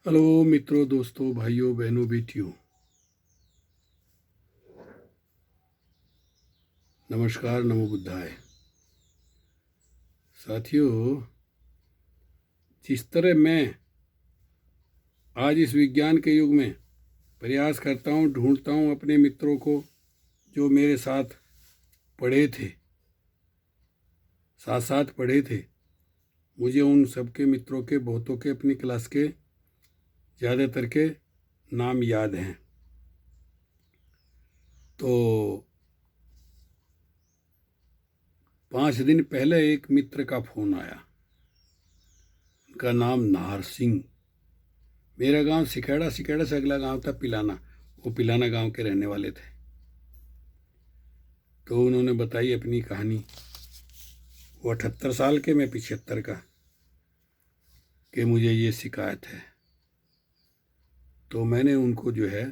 Hello मित्रों, दोस्तों, भाइयों, बहनों, बेटियों, नमस्कार, नमो बुद्धाय। साथियों, जिस तरह मैं आज इस विज्ञान के युग में प्रयास करता हूँ, ढूंढता हूँ अपने मित्रों को जो मेरे साथ पढ़े थे, साथ साथ पढ़े थे। मुझे उन सबके मित्रों के, बहुतों के, अपनी क्लास के ज़्यादातर के नाम याद हैं। तो 5 दिन पहले एक मित्र का फ़ोन आया। उनका नाम नाहर सिंह। मेरा गांव सिखेड़ा से अगला गांव था पिलाना। वो पिलाना गांव के रहने वाले थे। तो उन्होंने बताई अपनी कहानी। वो 78 साल के, मैं 75 का, कि मुझे ये शिकायत है। तो मैंने उनको जो है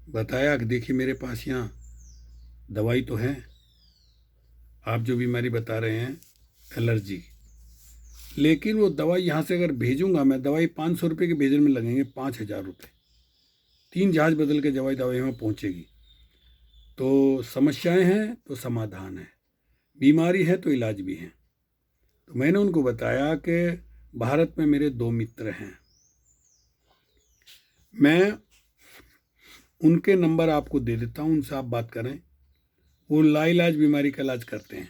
बताया कि देखिए, मेरे पास यहाँ दवाई तो है, आप जो बीमारी बता रहे हैं एलर्जी, लेकिन वो दवाई यहाँ से अगर भेजूंगा मैं, दवाई 500 रुपये के भेजने में लगेंगे 5,000 रुपये। 3 जहाज बदल के दवाई वहाँ पहुँचेगी। तो समस्याएं हैं तो समाधान है, बीमारी है तो इलाज भी है। तो मैंने उनको बताया कि भारत में मेरे 2 मित्र हैं, मैं उनके नंबर आपको दे देता हूँ, उनसे आप बात करें। वो लाइलाज बीमारी का इलाज करते हैं।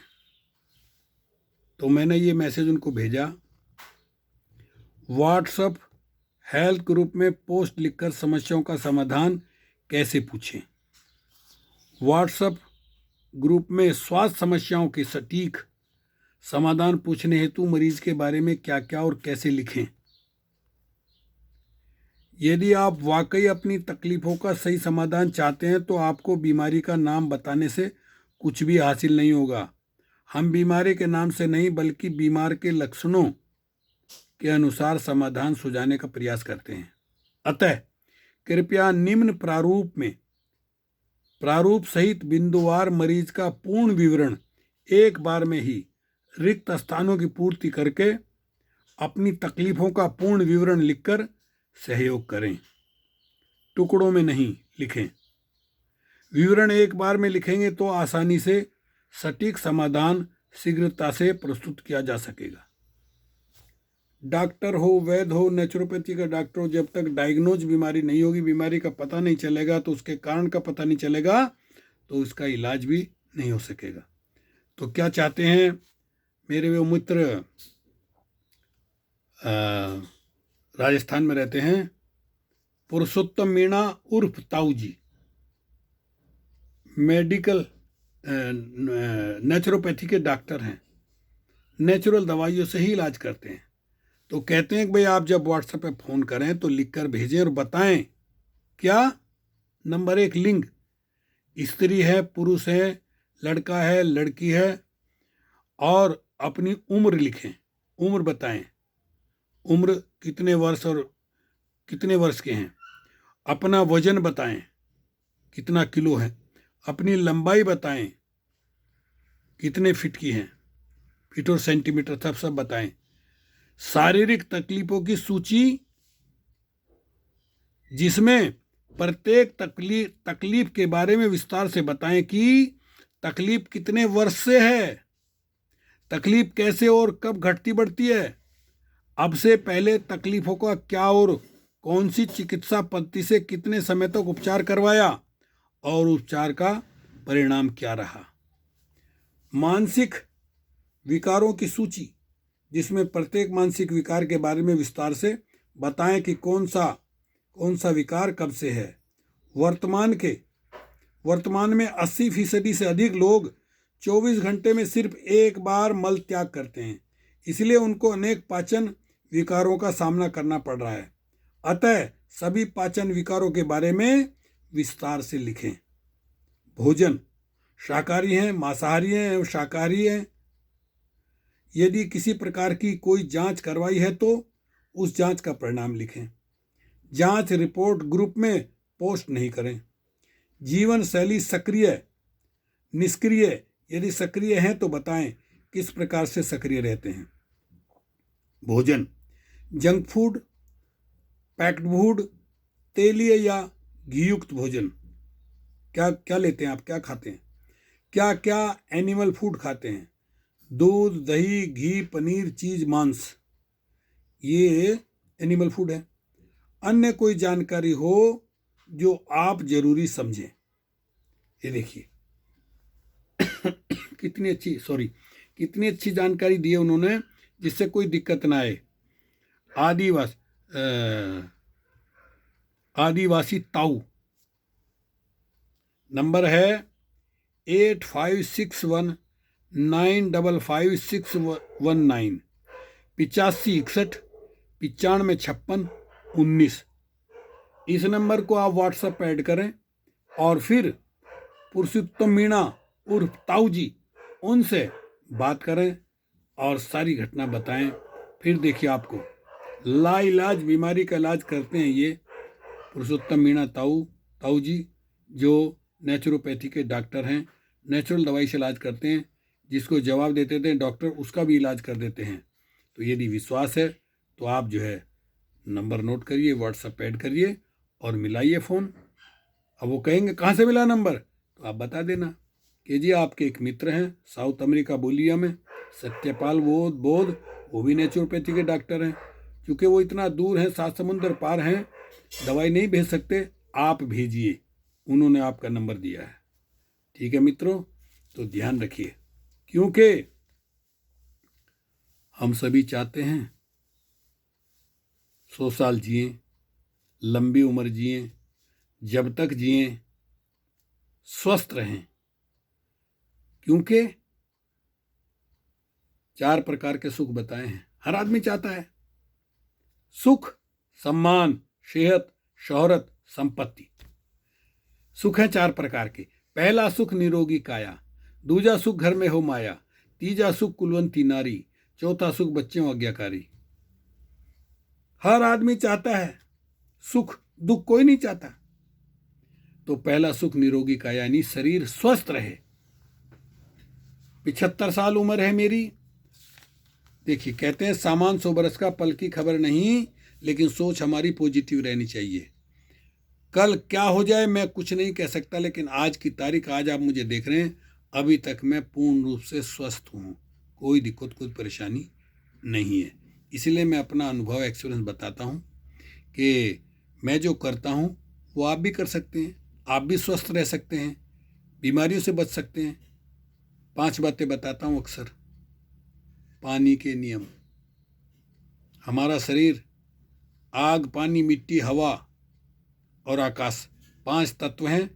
तो मैंने ये मैसेज उनको भेजा। व्हाट्सएप हेल्थ ग्रुप में पोस्ट लिखकर समस्याओं का समाधान कैसे पूछें। व्हाट्सएप ग्रुप में स्वास्थ्य समस्याओं के सटीक समाधान पूछने हेतु मरीज के बारे में क्या क्या और कैसे लिखें। यदि आप वाकई अपनी तकलीफों का सही समाधान चाहते हैं तो आपको बीमारी का नाम बताने से कुछ भी हासिल नहीं होगा। हम बीमारी के नाम से नहीं, बल्कि बीमार के लक्षणों के अनुसार समाधान सुझाने का प्रयास करते हैं। अतः कृपया निम्न प्रारूप सहित बिंदुवार मरीज का पूर्ण विवरण एक बार में ही रिक्त स्थानों की पूर्ति करके अपनी तकलीफों का पूर्ण विवरण लिखकर सहयोग करें। टुकड़ों में नहीं लिखें। विवरण एक बार में लिखेंगे तो आसानी से सटीक समाधान शीघ्रता से प्रस्तुत किया जा सकेगा। डॉक्टर हो, वैद्य हो, नेचुरोपैथी का डॉक्टर हो, जब तक डायग्नोज बीमारी नहीं होगी, बीमारी का पता नहीं चलेगा, तो उसके कारण का पता नहीं चलेगा, तो उसका इलाज भी नहीं हो सकेगा। तो क्या चाहते हैं मेरे वो मित्र, राजस्थान में रहते हैं, पुरुषोत्तम मीणा उर्फ ताऊ जी, मेडिकल नेचुरोपैथी के डॉक्टर हैं, नेचुरल दवाइयों से ही इलाज करते हैं। तो कहते हैं कि भाई आप जब व्हाट्सएप पे फ़ोन करें तो लिखकर भेजें और बताएं क्या। नंबर 1, लिंग, स्त्री है, पुरुष है, लड़का है, लड़की है, और अपनी उम्र लिखें। उम्र बताएं, उम्र कितने वर्ष और कितने वर्ष के हैं। अपना वजन बताएं, कितना किलो है। अपनी लंबाई बताएं, कितने फीट की हैं, फीट और सेंटीमीटर सब बताएं। शारीरिक तकलीफों की सूची, जिसमें प्रत्येक तकलीफ के बारे में विस्तार से बताएं कि तकलीफ कितने वर्ष से है, तकलीफ कैसे और कब घटती बढ़ती है, अब से पहले तकलीफों का क्या और कौन सी चिकित्सा पद्धति से कितने समय तक उपचार करवाया और उपचार का परिणाम क्या रहा। मानसिक विकारों की सूची, जिसमें प्रत्येक मानसिक विकार के बारे में विस्तार से बताएं कि कौन सा विकार कब से है। वर्तमान में 80% से अधिक लोग 24 घंटे में सिर्फ एक बार मल त्याग करते हैं, इसलिए उनको अनेक पाचन विकारों का सामना करना पड़ रहा है। अतः सभी पाचन विकारों के बारे में विस्तार से लिखें। भोजन, शाकाहारी हैं, मांसाहारी हैं एवं शाकाहारी हैं। यदि किसी प्रकार की कोई जांच करवाई है तो उस जांच का परिणाम लिखें। जांच रिपोर्ट ग्रुप में पोस्ट नहीं करें। जीवन शैली सक्रिय, निष्क्रिय, यदि सक्रिय हैं तो बताएं किस प्रकार से सक्रिय रहते हैं। भोजन, जंक फूड, पैक्ड फूड, तेलीय या घी युक्त भोजन, क्या क्या लेते हैं आप, क्या खाते हैं, क्या क्या एनिमल फूड खाते हैं, दूध, दही, घी, पनीर, चीज, मांस, ये एनिमल फूड है। अन्य कोई जानकारी हो जो आप जरूरी समझें। ये देखिए कितनी अच्छी जानकारी दी है उन्होंने, जिससे कोई दिक्कत ना आए। आदिवासी ताऊ, नंबर है 8561955619, 8561955619। इस नंबर को आप व्हाट्सएप ऐड करें और फिर पुरुषोत्तम मीणा उर्फ ताऊ जी, उनसे बात करें और सारी घटना बताएं। फिर देखिए आपको लाइलाज बीमारी का इलाज करते हैं ये पुरुषोत्तम मीणा ताऊ जी, जो नेचुरोपैथी के डॉक्टर हैं। नेचुरल दवाई से इलाज करते हैं, जिसको जवाब देते थे डॉक्टर उसका भी इलाज कर देते हैं। तो यदि विश्वास है तो आप जो है नंबर नोट करिए, व्हाट्सएप ऐड करिए और मिलाइए फ़ोन। अब वो कहेंगे कहाँ से मिला नंबर, तो आप बता देना कि जी आपके एक मित्र हैं साउथ अमेरिका बोलिया में, सत्यपाल बोध, वो भी नेचुरोपैथी के डॉक्टर हैं। क्योंकि वो इतना दूर हैं, 7 समुंदर पार हैं, दवाई नहीं भेज सकते, आप भेजिए, उन्होंने आपका नंबर दिया है। ठीक है मित्रों, तो ध्यान रखिए, क्योंकि हम सभी चाहते हैं 100 साल जिए, लंबी उम्र जिए, जब तक जिए स्वस्थ रहें। क्योंकि 4 प्रकार के सुख बताए हैं, हर आदमी चाहता है। सुख, सम्मान, सेहत, शोहरत, संपत्ति। सुख है 4 प्रकार के। पहला सुख निरोगी काया, दूजा सुख घर में हो माया, तीजा सुख कुलवंती नारी, चौथा सुख बच्चों आज्ञाकारी। हर आदमी चाहता है सुख, दुख कोई नहीं चाहता। तो पहला सुख निरोगी काया, यानी शरीर स्वस्थ रहे। 75 साल उम्र है मेरी। देखिए कहते हैं सामान 100 बरस का, पल की खबर नहीं, लेकिन सोच हमारी पॉजिटिव रहनी चाहिए। कल क्या हो जाए मैं कुछ नहीं कह सकता, लेकिन आज की तारीख, आज आप मुझे देख रहे हैं, अभी तक मैं पूर्ण रूप से स्वस्थ हूँ, कोई दिक्कत कोई परेशानी नहीं है। इसलिए मैं अपना अनुभव एक्सपीरियंस बताता हूँ कि मैं जो करता हूँ वो आप भी कर सकते हैं, आप भी स्वस्थ रह सकते हैं, बीमारियों से बच सकते हैं। 5 बातें बताता हूँ अक्सर। पानी के नियम। हमारा शरीर आग, पानी, मिट्टी, हवा और आकाश, 5 तत्व हैं।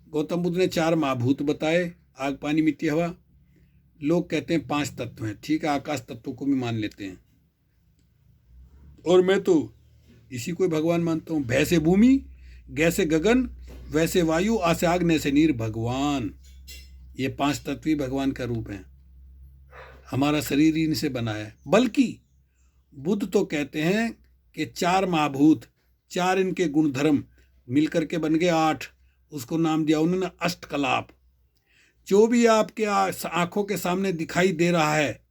गौतम बुद्ध ने 4 महाभूत बताए, आग, पानी, मिट्टी, हवा। लोग कहते हैं 5 तत्व हैं, ठीक है, आकाश तत्व को भी मान लेते हैं, और मैं तो इसी को भगवान मानता हूँ। भय से भूमि, गैस से गगन, वैसे वायु, आ से आग, न से नीर, भगवान। ये 5 तत्व ही भगवान का रूप है। हमारा शरीर इनसे बना है। बल्कि बुद्ध तो कहते हैं कि 4 महाभूत, 4 इनके गुणधर्म मिलकर के बन गए 8। उसको नाम दिया उन्होंने अष्टकलाप। जो भी आपके आंखों के सामने दिखाई दे रहा है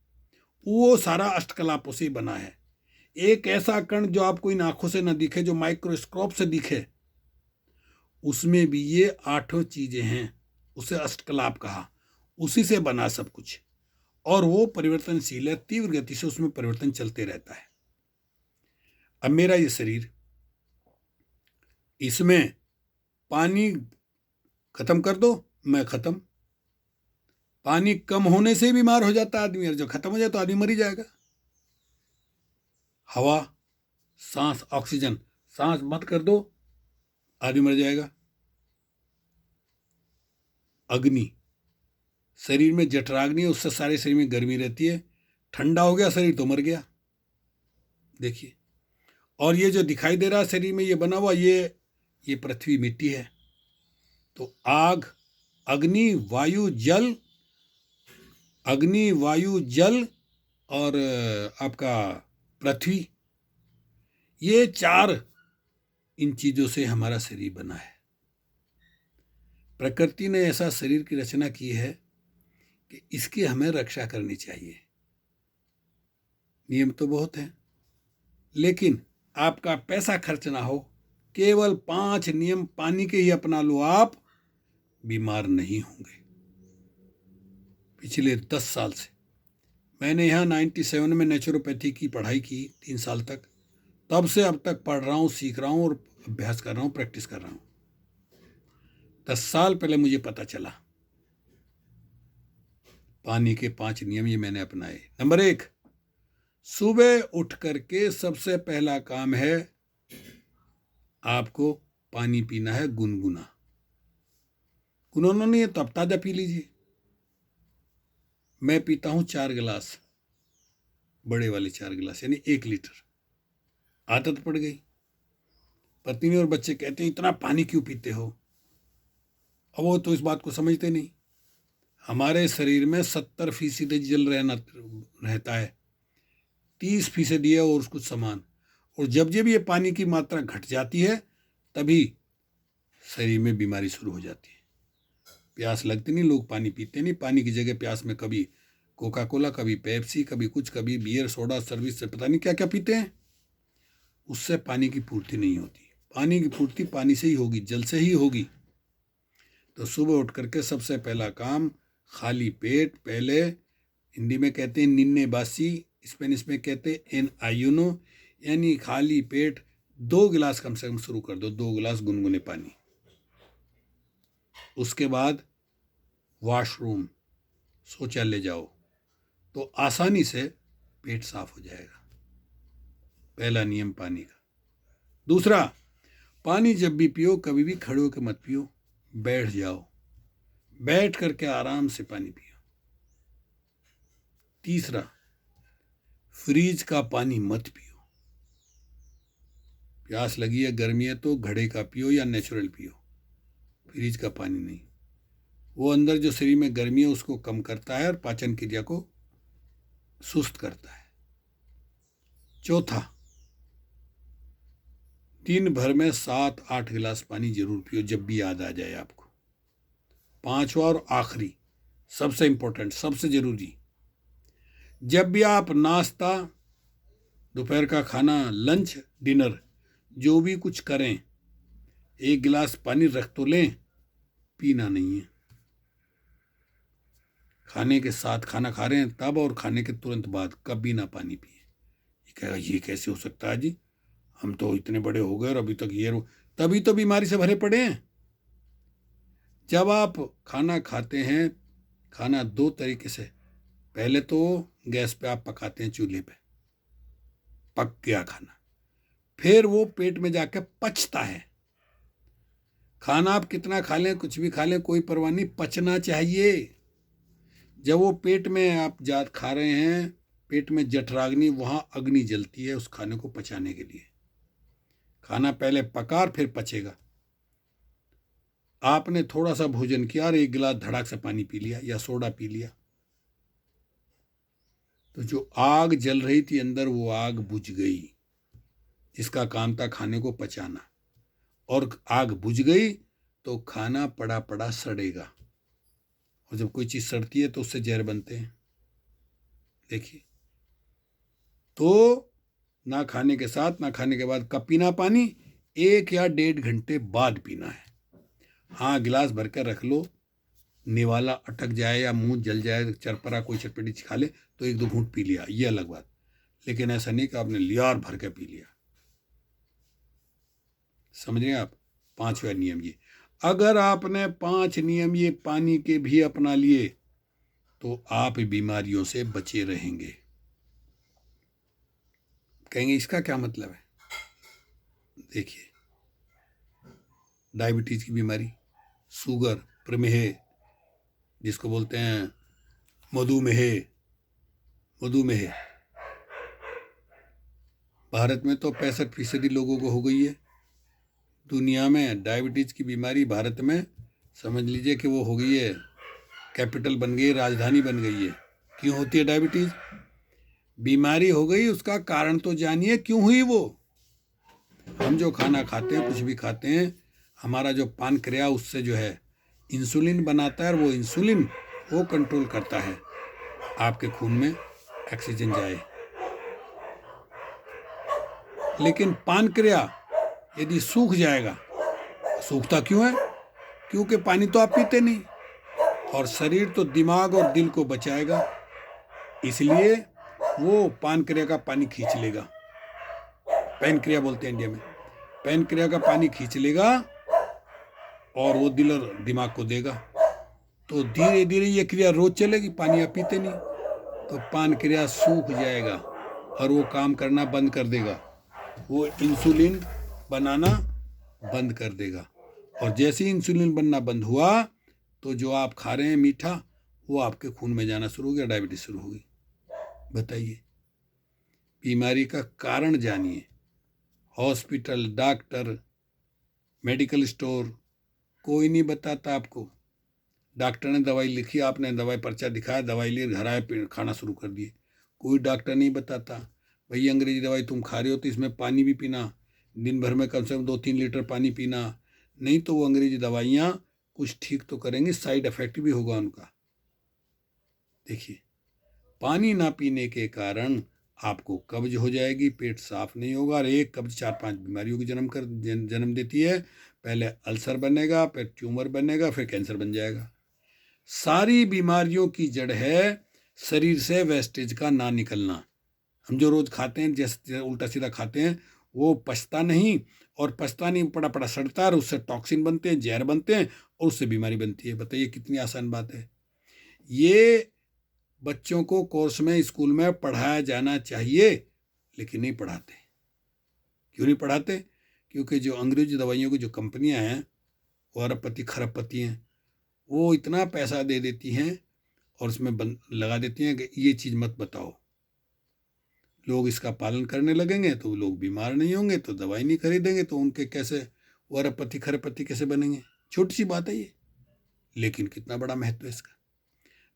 वो सारा अष्टकलापों से बना है। एक ऐसा कण जो आपको इन आंखों से न दिखे, जो माइक्रोस्कोप से दिखे, उसमें भी ये 8 चीजें हैं, उसे अष्टकलाप कहा। उसी से बना सब कुछ, और वो परिवर्तनशील है, तीव्र गति से उसमें परिवर्तन चलते रहता है। अब मेरा ये शरीर, इसमें पानी खत्म कर दो, मैं खत्म। पानी कम होने से बीमार हो जाता है आदमी, और जब खत्म हो जाए तो आदमी मर ही जाएगा। हवा, सांस, ऑक्सीजन, सांस मत कर दो, आदमी मर जाएगा। अग्नि, शरीर में जठराग्नि, उससे सारे शरीर में गर्मी रहती है, ठंडा हो गया शरीर तो मर गया। देखिए, और ये जो दिखाई दे रहा है शरीर में ये बना हुआ, ये पृथ्वी, मिट्टी है। तो आग, अग्नि, वायु, जल, अग्नि, वायु, जल और आपका पृथ्वी, ये 4 इन चीजों से हमारा शरीर बना है। प्रकृति ने ऐसा शरीर की रचना की है कि इसकी हमें रक्षा करनी चाहिए। नियम तो बहुत हैं, लेकिन आपका पैसा खर्च ना हो, केवल 5 नियम पानी के ही अपना लो, आप बीमार नहीं होंगे। पिछले 10 साल से मैंने यहाँ 97 में नेचुरोपैथी की पढ़ाई की, 3 साल तक। तब से अब तक पढ़ रहा हूँ, सीख रहा हूँ और अभ्यास कर रहा हूँ, प्रैक्टिस कर रहा हूँ। 10 साल पहले मुझे पता चला, पानी के 5 नियम ये मैंने अपनाए। नंबर 1, सुबह उठ करके सबसे पहला काम है आपको पानी पीना है गुनगुना। गुनगुना नहीं है तो आप ताजा पी लीजिए। मैं पीता हूं 4 गिलास, बड़े वाले 4 गिलास, यानी 1 लीटर। आदत पड़ गई। पत्नी और बच्चे कहते हैं इतना पानी क्यों पीते हो। अब वो तो इस बात को समझते नहीं। हमारे शरीर में 70% जल रहता है, 30% है और कुछ सामान। और जब जब ये पानी की मात्रा घट जाती है तभी शरीर में बीमारी शुरू हो जाती है। प्यास लगती नहीं, लोग पानी पीते नहीं। पानी की जगह प्यास में कभी कोका कोला, कभी पेप्सी, कभी कुछ, कभी बियर, सोडा, सर्विस से पता नहीं क्या क्या पीते हैं। उससे पानी की पूर्ति नहीं होती। पानी की पूर्ति पानी से ही होगी, जल से ही होगी। तो सुबह उठ करके सबसे पहला काम, खाली पेट, पहले हिंदी में कहते हैं निन्ने बासी, स्पेनिश में कहते हैं एन आयुनो, यानी खाली पेट 2 गिलास कम से कम शुरू कर दो, 2 गिलास गुनगुने पानी। उसके बाद वॉशरूम, शौचालय जाओ तो आसानी से पेट साफ हो जाएगा। पहला नियम पानी का। दूसरा, पानी जब भी पियो कभी भी खड़े होकर मत पियो, बैठ जाओ, बैठ करके आराम से पानी पियो। तीसरा, फ्रिज का पानी मत पियो। प्यास लगी है, गर्मी है तो घड़े का पियो या नेचुरल पियो, फ्रिज का पानी नहीं। वो अंदर जो शरीर में गर्मी है उसको कम करता है और पाचन क्रिया को सुस्त करता है। चौथा, दिन भर में 7-8 गिलास पानी जरूर पियो जब भी याद आ जाए आपको। पांचवा और आखिरी, सबसे इंपॉर्टेंट, सबसे जरूरी, जब भी आप नाश्ता, दोपहर का खाना, लंच, डिनर जो भी कुछ करें, 1 गिलास पानी रख तो लें, पीना नहीं है। खाने के साथ, खाना खा रहे हैं तब और खाने के तुरंत बाद कभी ना पानी पिए। ये कहेगा ये कैसे हो सकता है जी, हम तो इतने बड़े हो गए और अभी तक ये, तभी तो बीमारी से भरे पड़े हैं। जब आप खाना खाते हैं, खाना 2 तरीके से, पहले तो गैस पे आप पकाते हैं, चूल्हे पे पक गया खाना, फिर वो पेट में जाके पचता है। खाना आप कितना खा लें, कुछ भी खा लें, कोई परवाह नहीं, पचना चाहिए। जब वो पेट में आप खा रहे हैं, पेट में जठराग्नि, वहां अग्नि जलती है उस खाने को पचाने के लिए। खाना पहले पका फिर पचेगा। आपने थोड़ा सा भोजन किया और 1 गिलास धड़ाक से पानी पी लिया या सोडा पी लिया, तो जो आग जल रही थी अंदर वो आग बुझ गई, जिसका काम था खाने को पचाना। और आग बुझ गई तो खाना पड़ा पड़ा सड़ेगा, और जब कोई चीज सड़ती है तो उससे जहर बनते हैं। देखिए, तो ना खाने के साथ ना खाने के बाद कब पीना पानी, 1 या 1.5 घंटे बाद पीना है। हाँ, गिलास भर कर रख लो, निवाला अटक जाए या मुंह जल जाए, चरपरा कोई चटपटी खा ले तो 1-2 घूंट पी लिया, ये अलग बात। लेकिन ऐसा नहीं कि आपने लिया और भर के पी लिया। समझ रहे हैं आप? 5वां नियम ये। अगर आपने 5 नियम ये पानी के भी अपना लिए तो आप बीमारियों से बचे रहेंगे। कहेंगे इसका क्या मतलब है? देखिए, डायबिटीज की बीमारी, शुगर, प्रमेह जिसको बोलते हैं मधुमेह, भारत में तो 65% लोगों को हो गई है। दुनिया में डायबिटीज की बीमारी भारत में समझ लीजिए कि वो हो गई है, कैपिटल बन गई, राजधानी बन गई है। क्यों होती है डायबिटीज? बीमारी हो गई, उसका कारण तो जानिए क्यों हुई वो। हम जो खाना खाते हैं, कुछ भी खाते हैं, हमारा जो पानक्रिया उससे जो है इंसुलिन बनाता है, और वो इंसुलिन वो कंट्रोल करता है आपके खून में ऑक्सीजन जाए। लेकिन पानक्रिया यदि सूख जाएगा, सूखता क्यों है? क्योंकि पानी तो आप पीते नहीं, और शरीर तो दिमाग और दिल को बचाएगा, इसलिए वो पानक्रिया का पानी खींच लेगा। पैनक्रिया बोलते हैं इंडिया में। पैनक्रिया का पानी खींच लेगा और वो दिल और दिमाग को देगा। तो धीरे धीरे ये क्रिया रोज चलेगी, पानी आप पीते नहीं, तो पानक्रिया सूख जाएगा और वो काम करना बंद कर देगा, वो इंसुलिन बनाना बंद कर देगा। और जैसे ही इंसुलिन बनना बंद हुआ तो जो आप खा रहे हैं मीठा, वो आपके खून में जाना शुरू हो गया, डायबिटीज शुरू हो गई। बताइए, बीमारी का कारण जानिए। हॉस्पिटल, डॉक्टर, मेडिकल स्टोर कोई नहीं बताता आपको। डॉक्टर ने दवाई लिखी, आपने दवाई पर्चा दिखाया, दवाई लिए, घर आए, खाना शुरू कर दिए। कोई डॉक्टर नहीं बताता भाई अंग्रेजी दवाई तुम खा रहे हो तो इसमें पानी भी पीना, दिन भर में कम से कम 2-3 लीटर पानी पीना, नहीं तो वो अंग्रेजी दवाइयाँ कुछ ठीक तो करेंगी, साइड इफेक्ट भी होगा उनका। देखिए, पानी ना पीने के कारण आपको कब्ज हो जाएगी, पेट साफ नहीं होगा, और एक कब्ज 4-5 बीमारियों की जन्म देती है। पहले अल्सर बनेगा, फिर ट्यूमर बनेगा, फिर कैंसर बन जाएगा। सारी बीमारियों की जड़ है शरीर से वेस्टेज का ना निकलना। हम जो रोज खाते हैं, जैसे उल्टा सीधा खाते हैं, वो पचता नहीं, और पचता नहीं, पड़ा पड़ा सड़ता है, और उससे टॉक्सिन बनते हैं, जहर बनते हैं, और उससे बीमारी बनती है। बताइए कितनी आसान बात है। ये बच्चों को कोर्स में, स्कूल में पढ़ाया जाना चाहिए, लेकिन नहीं पढ़ाते। क्यों नहीं पढ़ाते? क्योंकि जो अंग्रेजी दवाइयों की जो कंपनियां हैं, वो अरबपति खरबपति हैं, वो इतना पैसा दे देती हैं और उसमें लगा देती हैं कि ये चीज़ मत बताओ। लोग इसका पालन करने लगेंगे तो लोग बीमार नहीं होंगे, तो दवाई नहीं खरीदेंगे, तो उनके कैसे वो अरबपति खरबपति कैसे बनेंगे? छोटी सी बात है ये, लेकिन कितना बड़ा महत्व है इसका।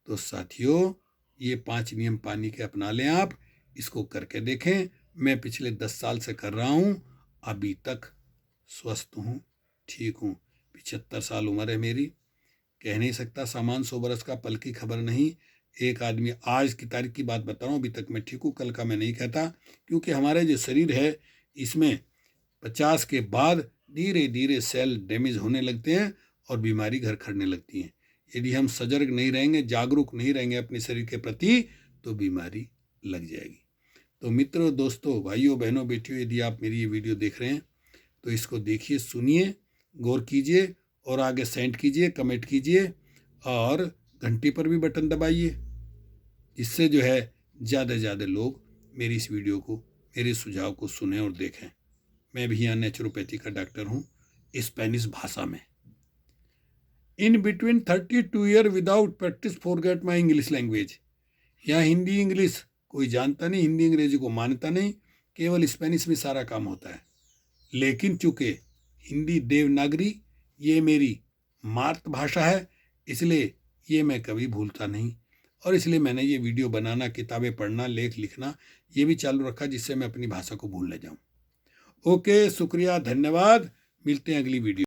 तो साथियों, ये 5 नियम पानी के अपना लें आप, इसको करके देखें। मैं पिछले 10 साल से कर रहा हूँ, अभी तक स्वस्थ हूँ, ठीक हूँ। 75 साल उम्र है मेरी, कह नहीं सकता सामान 100 बरस का, पल की खबर नहीं। एक आदमी, आज की तारीख की बात बता रहा हूँ, अभी तक मैं ठीक हूँ, कल का मैं नहीं कहता, क्योंकि हमारे जो शरीर है इसमें 50 के बाद धीरे धीरे सेल डैमेज होने लगते हैं और बीमारी घर खड़ने लगती हैं। यदि हम सजग नहीं रहेंगे, जागरूक नहीं रहेंगे अपने शरीर के प्रति, तो बीमारी लग जाएगी। तो मित्रों, दोस्तों, भाइयों, बहनों, बेटियों, यदि आप मेरी ये वीडियो देख रहे हैं तो इसको देखिए, सुनिए, गौर कीजिए, और आगे सेंड कीजिए, कमेंट कीजिए, और घंटी पर भी बटन दबाइए, जिससे जो है ज़्यादा से ज़्यादा लोग मेरी इस वीडियो को, मेरे सुझाव को सुने और देखें। मैं भी यहाँ नेचुरोपैथी का डॉक्टर हूँ, स्पेनिश भाषा में। In between 32 year without practice forget my English language. यहाँ हिंदी इंग्लिश कोई जानता नहीं, हिंदी अंग्रेजी को मानता नहीं, केवल स्पेनिश में सारा काम होता है। लेकिन चूँकि हिंदी देवनागरी ये मेरी मातृभाषा है, इसलिए ये मैं कभी भूलता नहीं, और इसलिए मैंने ये वीडियो बनाना, किताबें पढ़ना, लेख लिखना ये भी चालू रखा, जिससे मैं अपनी भाषा को भूल न जाऊँ। ओके, शुक्रिया, धन्यवाद, मिलते हैं अगली वीडियो।